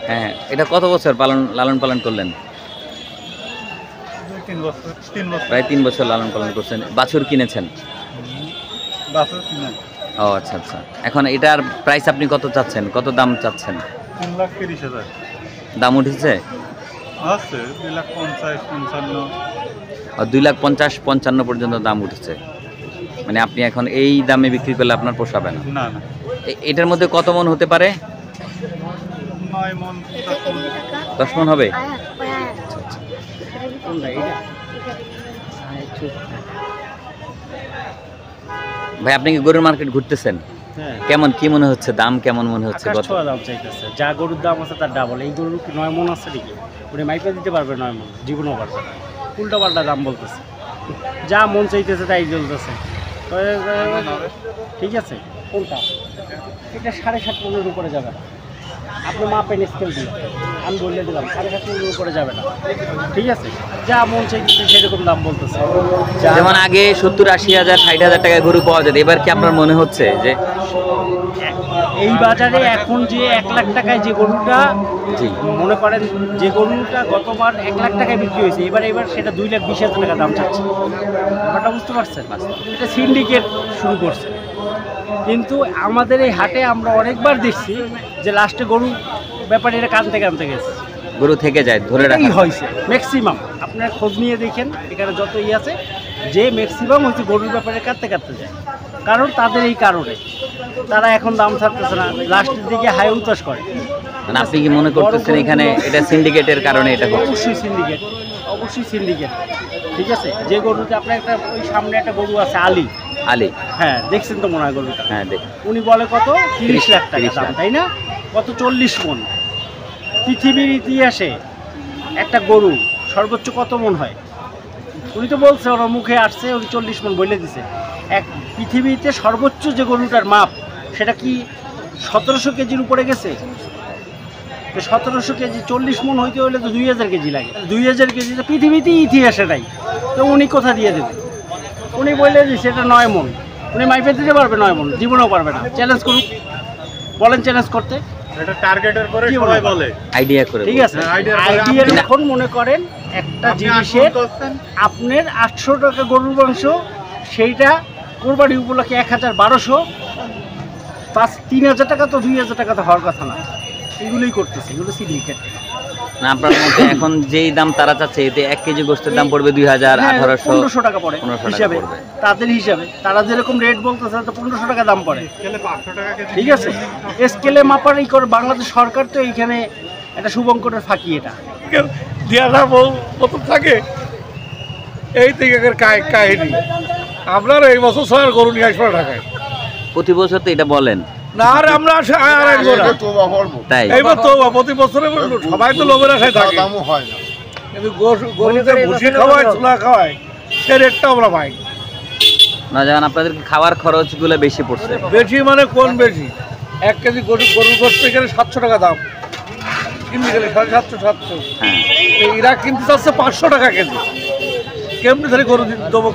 হ্যাঁ, এটা কত বছর লালন পালন করলেন? 3 বছর 3 বছর প্রায় 3 বছর লালন পালন করছেন। বাছুর কিনেছেন? বাছুর কিনা ও আচ্ছা আচ্ছা। এখন এটার প্রাইস আপনি কত চাচ্ছেন, কত দাম চাচ্ছেন? 3,30,000 দাম উঠেছে? আছে 2,50,000 55 2,50,000 পর্যন্ত দাম উঠেছে। মানে আপনি এখন এই দামে বিক্রি করলে আপনার পোষাবে না। না না এটার মধ্যে কত মন হতে পারে? 9 মণ 10 মন হবে। ভাই, আপনি কি গরুর মার্কেট ঘুরতেছেন? হ্যাঁ, কেমন কি মনে হচ্ছে, দাম কেমন মনে হচ্ছে? আকাশ ছোঁয়া দাম চাইতেছে। যা গরুর দাম আছে তার ডাবল। এই গরুর কি 9 মণ আছে নাকি? উনি মাইপে দিতে পারবে 9 মণ? জীবনও পারবে না। উল্টা পাল্টা দাম বলতেছে, যা মন চাইতেছে তাই চলতেছে। ঠিক আছে, কোনটা? এটা 7.5 মণের উপরে যাবে না। আপনি মাপেন স্কেল দিয়ে, আমি বলে দিলাম 7.5 মণের উপরে যাবে না। ঠিক আছে, যা মন চাইতেছে সেরকম দাম বলতেছে। যেমন আগে 70-80,000 60,000 টাকায় গরু পাওয়া যেত, এবার কি আপনার মনে হচ্ছে যে এই বাজারে এখন যে 1 লাখ টাকায় যে গরুটা, জি মনে করেন যে গরুটা গতবার 1 লাখ টাকায় বিক্রি হয়েছে, এবার সেটা 2,20,000 টাকা দাম চাচ্ছে। ব্যাপারটা বুঝতে পারছেন? এটা সিন্ডিকেট শুরু করছে। কিন্তু আমাদের এই হাটে আমরা অনেকবার দেখছি যে লাস্টে গরু ব্যাপারীরা কানতে গেছে, গরু থেকে যায় ধরে রাখা হয়েছে ম্যাক্সিমাম। আপনার খোঁজ নিয়ে দেখেন এখানে যত আছে, যে ম্যাক্সিমাম হচ্ছে গরুর ব্যাপারে কাটতে যায়। কারণ তাদের এই কারণে তারা এখন দাম ছাড়তেছে না, লাস্টের দিকে হাই উতাস করে। মানে আপনি কি মনে করতেছেন এখানে এটা সিন্ডিকেটের কারণে এটা হচ্ছে? অবশ্যই সিন্ডিকেট, অবশ্যই সিন্ডিকেট। ঠিক আছে, যে গরুতে আপনার একটা ওই সামনে একটা গরু আছে আলী, হ্যাঁ দেখছেন তো মনে হয় গরুটা? হ্যাঁ দেখ। উনি বলে কত 30 লাখ টাকা 30 দাম, লাখ। তাই না? কত 40 মণ। পৃথিবীর ইতিহাসে একটা গরু সর্বোচ্চ কত মণ হয়? উনি তো বলছে, ওর মুখে আসছে, উনি 40 মণ বলে দিছে। এক পৃথিবীতে সর্বোচ্চ যে গরুটার মাপ, সেটা কি 1700 কেজির উপরে গেছে? তো 1700 কেজি 40 মণ হইতে হলে তো 2000 কেজি লাগে। 2000 কেজি তো পৃথিবীতেই ইতিহাসে নাই, তো উনি কোথা দিয়ে দেবে? উনি বললে যে সেটা 9 মণ। উনি মাইপে দিতে পারবে 9 মণ? জীবনেও পারবে না। চ্যালেঞ্জ করুক, বলেন চ্যালেঞ্জ করতে। এটা টার্গেটের পরে সবাই বলে আইডিয়া করে। ঠিক আছে, আইডিয়া এখন মনে করেন একটা জিনিসের আপনার 800 টাকা গরুর মাংস, সেইটা কোরবানি উপলক্ষে 1,1200, 3,000 টাকা, তো 2,000 টাকা তো হওয়ার কথা না। এগুলোই করতেছে, এগুলো সিন্ডিকেট। না, আপনার মতে এখন যেই দাম তারা চাচ্ছে, এতে 1 কেজি গোস্তের দাম পড়বে 2,000, 1,800, 1500 টাকা পড়ে 1500 টাকা হিসাবে, পড়বে। তাদের হিসাবে তারা যেরকম রেট বলতেছে তো 1500 টাকা দাম পড়ে। 500 টাকা কেজি। ঠিক আছে, স্কেলে মাপার এই করে বাংলাদেশ সরকার তো এইখানে একটা শুভঙ্করের ফাঁকি। এটা দিয়াটা প্রথম থাকে এই থেকে কাহিনী। আপনার এই বছর ছয় গরু নিয়ে আসবো ঢাকায়। প্রতি বছর তো এটা বলেন না, আর আমরা আর আসবো না। তাই। এইবার তো প্রতি বছরে সবাই তো লোভের আশায় থাকে, কিন্তু গরুতে ভুসি খাওয়ায়, চুলা খাওয়ায়, সে রেটটা আমরা পাই না, যেমন আপনাদের খাওয়ার খরচগুলো বেশি পড়ছে। বেশি। মানে কোন বেশি? 1 কেজি গরুর গোস্ত এখানে 700 টাকা দাম, কিনতে গেলে 750-700। হ্যাঁ, এরা কিনতে চাচ্ছে 500 টাকা কেজি। কেমনি ধরে গরু দেবো?